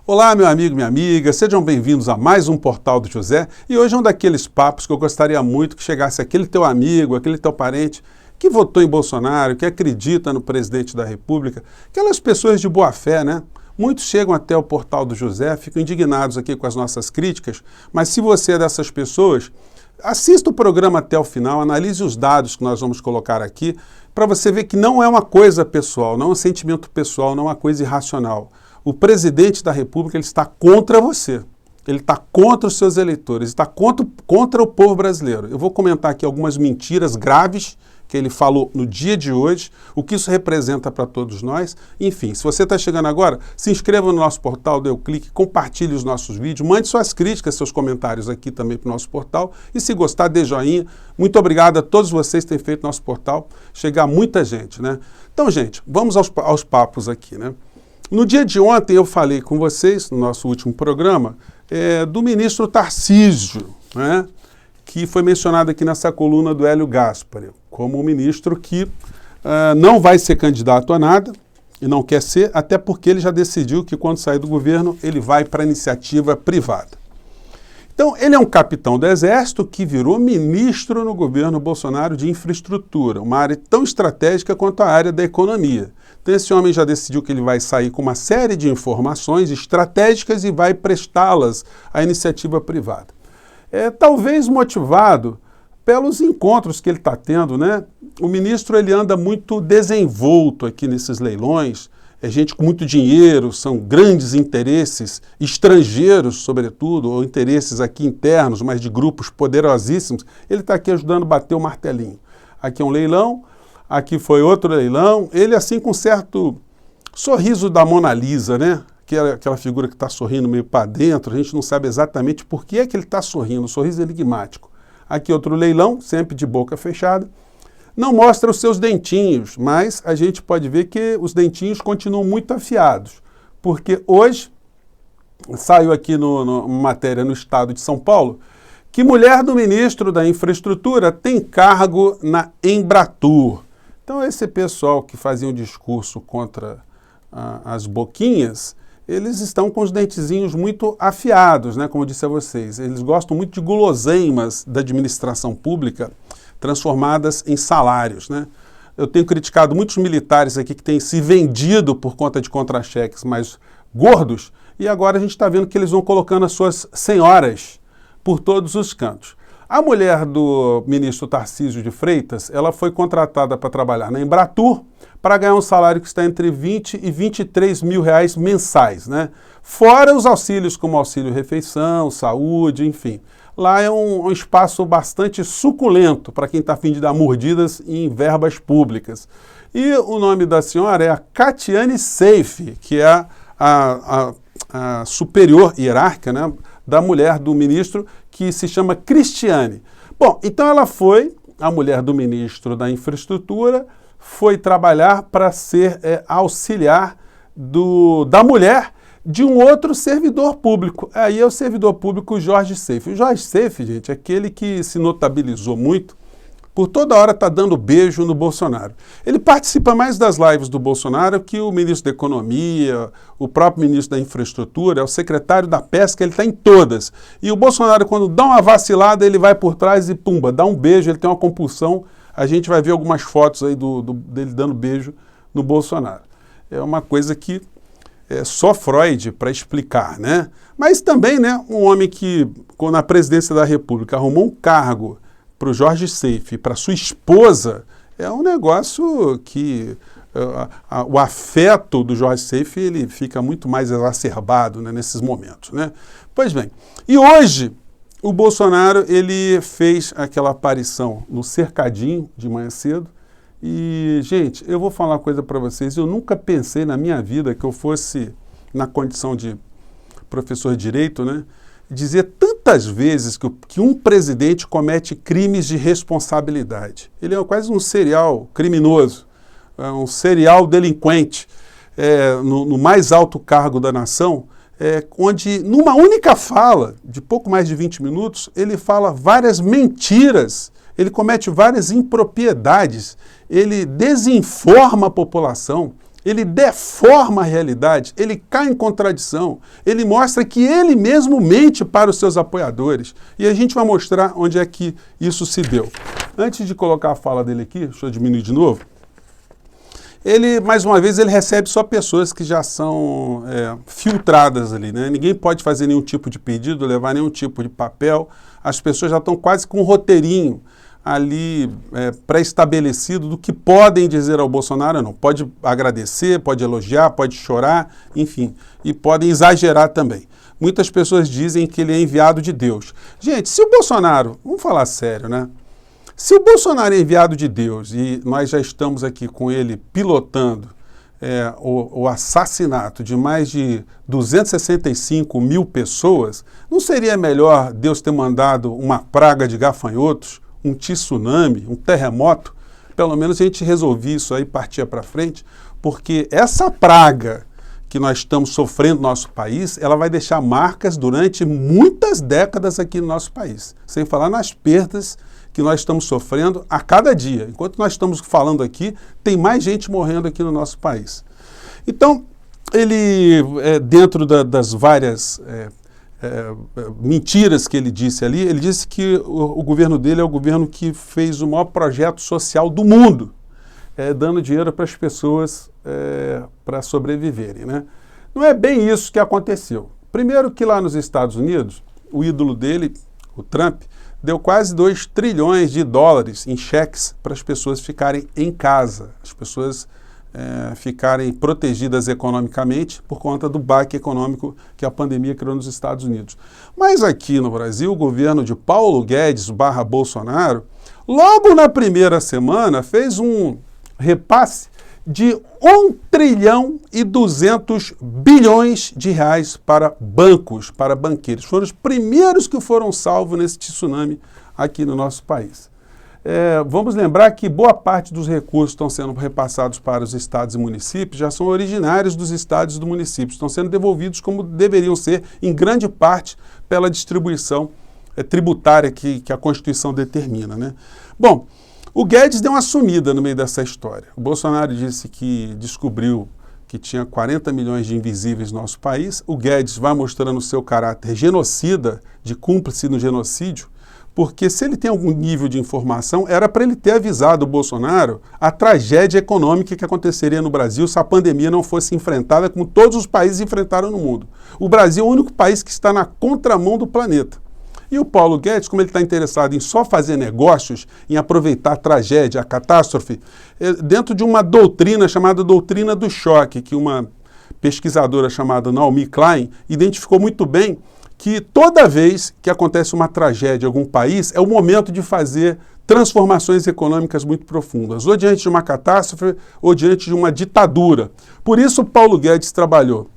Olá, meu amigo, minha amiga, sejam bem-vindos a mais um Portal do José. E hoje é um daqueles papos que eu gostaria muito que chegasse aquele teu amigo, aquele teu parente que votou em Bolsonaro, que acredita no presidente da República, aquelas pessoas de boa fé, né? Muitos chegam até o Portal do José, ficam indignados aqui com as nossas críticas, mas se você é dessas pessoas, assista o programa até o final, analise os dados que nós vamos colocar aqui, para você ver que não é uma coisa pessoal, não é um sentimento pessoal, não é uma coisa irracional. O presidente da República ele está contra você, ele está contra os seus eleitores, está contra o povo brasileiro. Eu vou comentar aqui algumas mentiras graves que ele falou no dia de hoje, o que isso representa para todos nós. Enfim, se você está chegando agora, se inscreva no nosso portal, dê o clique, compartilhe os nossos vídeos, mande suas críticas, seus comentários aqui também para o nosso portal e se gostar, dê joinha. Muito obrigado a todos vocês que têm feito nosso portal chegar muita gente, né? Então, gente, vamos aos papos aqui, né? No dia de ontem eu falei com vocês, no nosso último programa, do ministro Tarcísio, né? Que foi mencionado aqui nessa coluna do Hélio Gaspari, como um ministro que não vai ser candidato a nada e não quer ser, até porque ele já decidiu que quando sair do governo ele vai para a iniciativa privada. Então, ele é um capitão do Exército que virou ministro no governo Bolsonaro de infraestrutura, uma área tão estratégica quanto a área da economia. Então, esse homem já decidiu que ele vai sair com uma série de informações estratégicas e vai prestá-las à iniciativa privada. Talvez motivado pelos encontros que ele está tendo, né? O ministro ele anda muito desenvolto aqui nesses leilões, é gente com muito dinheiro, são grandes interesses estrangeiros, sobretudo, ou interesses aqui internos, mas de grupos poderosíssimos. Ele está aqui ajudando a bater o martelinho. Aqui é um leilão, aqui foi outro leilão, ele assim com certo sorriso da Mona Lisa, né? Que é aquela figura que está sorrindo meio para dentro, a gente não sabe exatamente por que é que ele está sorrindo, um sorriso enigmático. Aqui outro leilão, sempre de boca fechada, não mostra os seus dentinhos, mas a gente pode ver que os dentinhos continuam muito afiados, porque hoje saiu aqui numa matéria no estado de São Paulo, que mulher do ministro da Infraestrutura tem cargo na Embratur. Então esse pessoal que fazia um discurso contra as boquinhas, eles estão com os dentezinhos muito afiados, né? Como eu disse a vocês. Eles gostam muito de guloseimas da administração pública transformadas em salários, né? Eu tenho criticado muitos militares aqui que têm se vendido por conta de contra-cheques mais gordos e agora a gente está vendo que eles vão colocando as suas senhoras por todos os cantos. A mulher do ministro Tarcísio de Freitas, ela foi contratada para trabalhar na Embratur para ganhar um salário que está entre 20 e 23 mil reais mensais, né? Fora os auxílios como auxílio refeição, saúde, enfim. Lá é um espaço bastante suculento para quem está a fim de dar mordidas em verbas públicas. E o nome da senhora é a Catiane Seife, que é a superior hierárquica, né, da mulher do ministro, que se chama Cristiane. Bom, então ela foi, a mulher do ministro da Infraestrutura, foi trabalhar para ser auxiliar da mulher de um outro servidor público. Aí é o servidor público Jorge Seife. O Jorge Seife, gente, é aquele que se notabilizou muito por toda hora tá dando beijo no Bolsonaro. Ele participa mais das lives do Bolsonaro que o ministro da Economia, o próprio ministro da Infraestrutura, o secretário da Pesca, ele está em todas. E o Bolsonaro, quando dá uma vacilada, ele vai por trás e pumba, dá um beijo, ele tem uma compulsão. A gente vai ver algumas fotos aí dele dando beijo no Bolsonaro. É uma coisa que é só Freud para explicar, né? Mas também, né, um homem que, na presidência da República, arrumou um cargo para o Jorge Seife, para sua esposa, é um negócio que o afeto do Jorge Seife ele fica muito mais exacerbado, né, nesses momentos, né? Pois bem, e hoje o Bolsonaro ele fez aquela aparição no cercadinho de manhã cedo e, gente, eu vou falar uma coisa para vocês, eu nunca pensei na minha vida que eu fosse, na condição de professor de direito, né, dizer tantas vezes que um presidente comete crimes de responsabilidade. Ele é quase um serial criminoso, um serial delinquente, no mais alto cargo da nação, onde numa única fala, de pouco mais de 20 minutos, ele fala várias mentiras, ele comete várias impropriedades, ele desinforma a população, ele deforma a realidade, ele cai em contradição, ele mostra que ele mesmo mente para os seus apoiadores. E a gente vai mostrar onde é que isso se deu. Antes de colocar a fala dele aqui, deixa eu diminuir de novo. Ele, mais uma vez, ele recebe só pessoas que já são filtradas ali, né? Ninguém pode fazer nenhum tipo de pedido, levar nenhum tipo de papel. As pessoas já estão quase com um roteirinho ali pré-estabelecido do que podem dizer ao Bolsonaro ou não. Pode agradecer, pode elogiar, pode chorar, enfim. E podem exagerar também. Muitas pessoas dizem que ele é enviado de Deus. Gente, se o Bolsonaro, vamos falar sério, né? Se o Bolsonaro é enviado de Deus e nós já estamos aqui com ele pilotando o assassinato de mais de 265 mil pessoas, não seria melhor Deus ter mandado uma praga de gafanhotos, um tsunami, um terremoto? Pelo menos a gente resolvia isso aí, partia para frente, porque essa praga que nós estamos sofrendo no nosso país, ela vai deixar marcas durante muitas décadas aqui no nosso país, sem falar nas perdas que nós estamos sofrendo a cada dia. Enquanto nós estamos falando aqui, tem mais gente morrendo aqui no nosso país. Então, ele, dentro das várias mentiras que ele disse ali, ele disse que o governo dele é o governo que fez o maior projeto social do mundo, dando dinheiro para as pessoas para sobreviverem, né? Não é bem isso que aconteceu. Primeiro que lá nos Estados Unidos, o ídolo dele, o Trump, deu quase 2 trilhões de dólares em cheques para as pessoas ficarem em casa, as pessoas ficarem protegidas economicamente por conta do baque econômico que a pandemia criou nos Estados Unidos. Mas aqui no Brasil, o governo de Paulo Guedes / Bolsonaro, logo na primeira semana, fez um repasse de 1 trilhão e 200 bilhões de reais para bancos, para banqueiros. Foram os primeiros que foram salvos nesse tsunami aqui no nosso país. Vamos lembrar que boa parte dos recursos estão sendo repassados para os estados e municípios, já são originários dos estados e do município, estão sendo devolvidos como deveriam ser, em grande parte, pela distribuição tributária que a Constituição determina, né? Bom, o Guedes deu uma sumida no meio dessa história. O Bolsonaro disse que descobriu que tinha 40 milhões de invisíveis no nosso país. O Guedes vai mostrando o seu caráter genocida, de cúmplice no genocídio, porque se ele tem algum nível de informação, era para ele ter avisado o Bolsonaro a tragédia econômica que aconteceria no Brasil se a pandemia não fosse enfrentada como todos os países enfrentaram no mundo. O Brasil é o único país que está na contramão do planeta. E o Paulo Guedes, como ele está interessado em só fazer negócios, em aproveitar a tragédia, a catástrofe, dentro de uma doutrina chamada doutrina do choque, que uma pesquisadora chamada Naomi Klein identificou muito bem, que toda vez que acontece uma tragédia em algum país, é o momento de fazer transformações econômicas muito profundas, ou diante de uma catástrofe, ou diante de uma ditadura. Por isso, Paulo Guedes trabalhou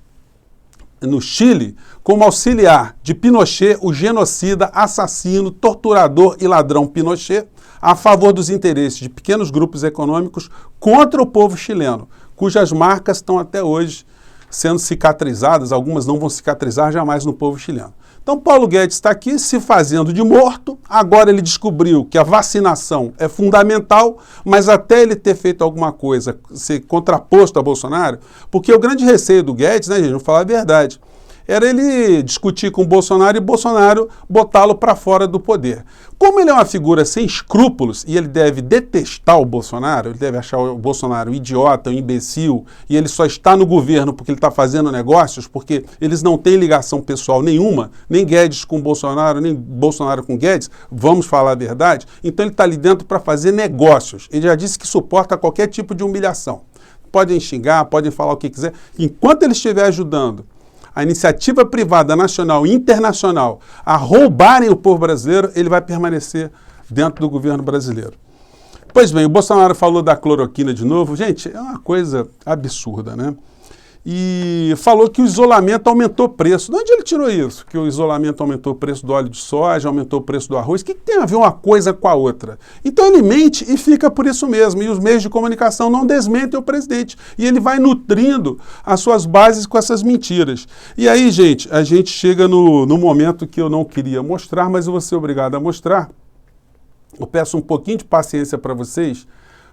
no Chile como auxiliar de Pinochet, o genocida, assassino, torturador e ladrão Pinochet, a favor dos interesses de pequenos grupos econômicos contra o povo chileno, cujas marcas estão até hoje sendo cicatrizadas, algumas não vão cicatrizar jamais no povo chileno. Então, Paulo Guedes está aqui se fazendo de morto, agora ele descobriu que a vacinação é fundamental, mas até ele ter feito alguma coisa, ser contraposto a Bolsonaro, porque o grande receio do Guedes, né, gente, vamos falar a verdade, era ele discutir com o Bolsonaro e Bolsonaro botá-lo para fora do poder. Como ele é uma figura sem escrúpulos e ele deve detestar o Bolsonaro, ele deve achar o Bolsonaro um idiota, um imbecil, e ele só está no governo porque ele está fazendo negócios, porque eles não têm ligação pessoal nenhuma, nem Guedes com Bolsonaro, nem Bolsonaro com Guedes, vamos falar a verdade, então ele está ali dentro para fazer negócios. Ele já disse que suporta qualquer tipo de humilhação. Podem xingar, podem falar o que quiser, enquanto ele estiver ajudando a iniciativa privada nacional e internacional a roubarem o povo brasileiro, ele vai permanecer dentro do governo brasileiro. Pois bem, o Bolsonaro falou da cloroquina de novo. Gente, é uma coisa absurda, né? E falou que o isolamento aumentou o preço. De onde ele tirou isso? Que o isolamento aumentou o preço do óleo de soja, aumentou o preço do arroz. O que tem a ver uma coisa com a outra? Então ele mente e fica por isso mesmo. E os meios de comunicação não desmentem o presidente. E ele vai nutrindo as suas bases com essas mentiras. E aí, gente, a gente chega no momento que eu não queria mostrar, mas eu vou ser obrigado a mostrar. Eu peço um pouquinho de paciência para vocês,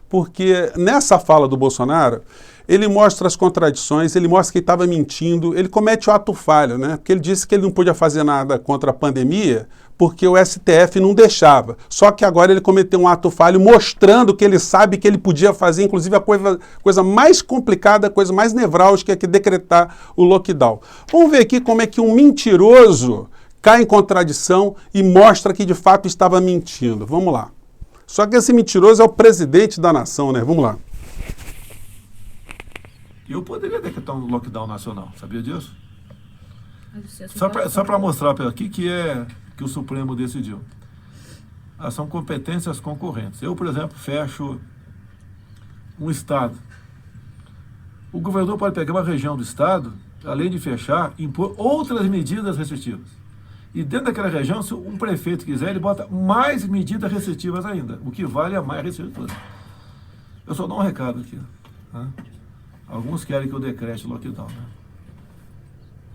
porque nessa fala do Bolsonaro, ele mostra as contradições, ele mostra que ele estava mentindo, ele comete o ato falho, né? Porque ele disse que ele não podia fazer nada contra a pandemia porque o STF não deixava. Só que agora ele cometeu um ato falho mostrando que ele sabe que ele podia fazer, inclusive a coisa mais complicada, a coisa mais nevrálgica, que é decretar o lockdown. Vamos ver aqui como é que um mentiroso cai em contradição e mostra que de fato estava mentindo. Vamos lá. Só que esse mentiroso é o presidente da nação, né? Vamos lá. Eu poderia decretar um lockdown nacional, sabia disso? Só para mostrar para aqui que o Supremo decidiu. São competências concorrentes. Eu, por exemplo, fecho um estado. O governador pode pegar uma região do estado, além de fechar, impor outras medidas restritivas. E dentro daquela região, se um prefeito quiser, ele bota mais medidas restritivas ainda, o que vale a mais restritiva. Eu só dou um recado aqui. Né? Alguns querem que eu decrete lockdown. Né?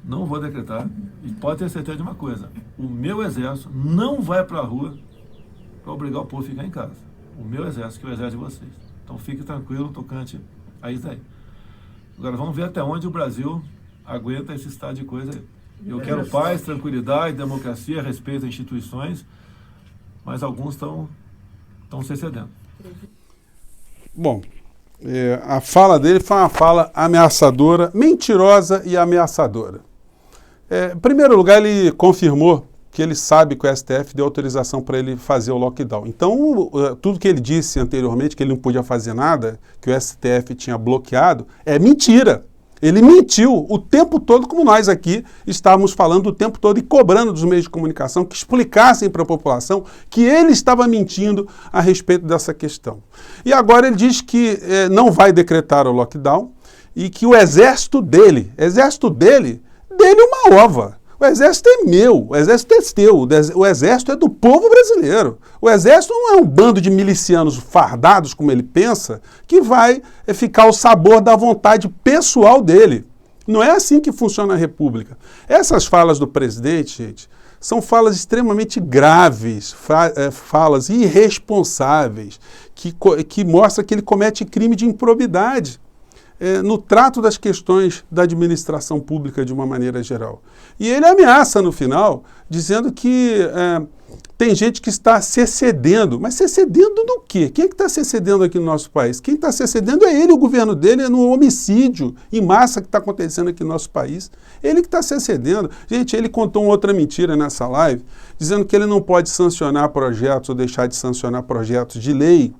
Não vou decretar. E pode ter certeza de uma coisa. O meu exército não vai para a rua para obrigar o povo a ficar em casa. O meu exército, que é o exército de vocês. Então fique tranquilo, tocante a isso daí. Agora vamos ver até onde o Brasil aguenta esse estado de coisa aí. Eu quero paz, tranquilidade, democracia, respeito às instituições, mas alguns estão se excedendo. Bom, a fala dele foi uma fala ameaçadora, mentirosa e ameaçadora. Em primeiro lugar, ele confirmou que ele sabe que o STF deu autorização para ele fazer o lockdown. Então, tudo que ele disse anteriormente, que ele não podia fazer nada, que o STF tinha bloqueado, é mentira. Ele mentiu o tempo todo, como nós aqui estávamos falando o tempo todo e cobrando dos meios de comunicação que explicassem para a população que ele estava mentindo a respeito dessa questão. E agora ele diz que não vai decretar o lockdown e que o exército dele uma ova. O exército é meu, o exército é teu, o exército é do povo brasileiro. O exército não é um bando de milicianos fardados, como ele pensa, que vai ficar ao sabor da vontade pessoal dele. Não é assim que funciona a República. Essas falas do presidente, gente, são falas extremamente graves, falas irresponsáveis, que mostram que ele comete crime de improbidade no trato das questões da administração pública de uma maneira geral. E ele ameaça no final, dizendo que tem gente que está se excedendo. Mas se excedendo do quê? Quem é que está se excedendo aqui no nosso país? Quem está se excedendo é ele, o governo dele, é no homicídio em massa que está acontecendo aqui no nosso país. Ele que está se excedendo. Gente, ele contou uma outra mentira nessa live, dizendo que ele não pode sancionar projetos ou deixar de sancionar projetos de lei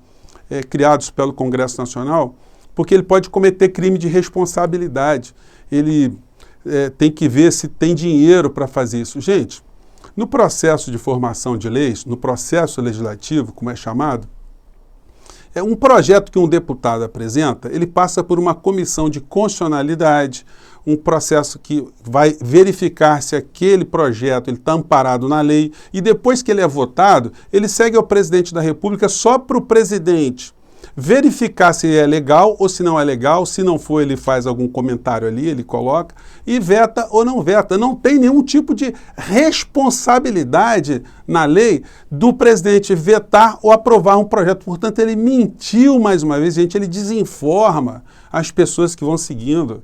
criados pelo Congresso Nacional, porque ele pode cometer crime de responsabilidade. Ele tem que ver se tem dinheiro para fazer isso. Gente, no processo de formação de leis, no processo legislativo, como é chamado, um projeto que um deputado apresenta, ele passa por uma comissão de constitucionalidade, um processo que vai verificar se aquele projeto está amparado na lei, e depois que ele é votado, ele segue ao presidente da República só para o presidente verificar se é legal ou se não é legal. Se não for, ele faz algum comentário ali, ele coloca e veta ou não veta. Não tem nenhum tipo de responsabilidade na lei do presidente vetar ou aprovar um projeto. Portanto, ele mentiu mais uma vez, gente, ele desinforma as pessoas que vão seguindo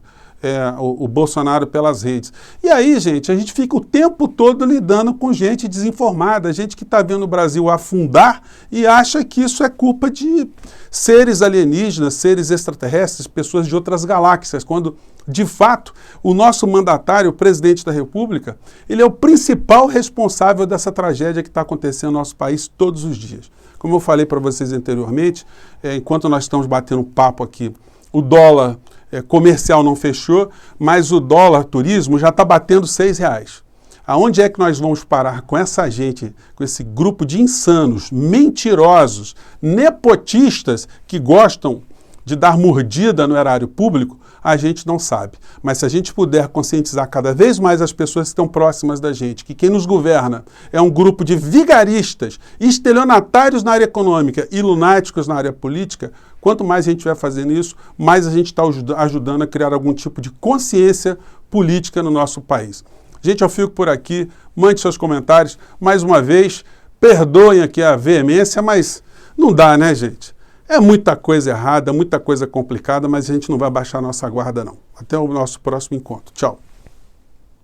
o Bolsonaro pelas redes. E aí, gente, a gente fica o tempo todo lidando com gente desinformada, gente que está vendo o Brasil afundar e acha que isso é culpa de seres alienígenas, seres extraterrestres, pessoas de outras galáxias, quando, de fato, o nosso mandatário, o presidente da República, ele é o principal responsável dessa tragédia que está acontecendo no nosso país todos os dias. Como eu falei para vocês anteriormente, enquanto nós estamos batendo papo aqui, o dólar comercial não fechou, mas o dólar turismo já está batendo R$6. Aonde é que nós vamos parar com essa gente, com esse grupo de insanos, mentirosos, nepotistas que gostam de dar mordida no erário público? A gente não sabe. Mas se a gente puder conscientizar cada vez mais as pessoas que estão próximas da gente, que quem nos governa é um grupo de vigaristas, estelionatários na área econômica e lunáticos na área política, quanto mais a gente vai fazendo isso, mais a gente está ajudando a criar algum tipo de consciência política no nosso país. Gente, eu fico por aqui, mande seus comentários. Mais uma vez, perdoem aqui a veemência, mas não dá, né, gente? É muita coisa errada, muita coisa complicada, mas a gente não vai baixar a nossa guarda, não. Até o nosso próximo encontro. Tchau.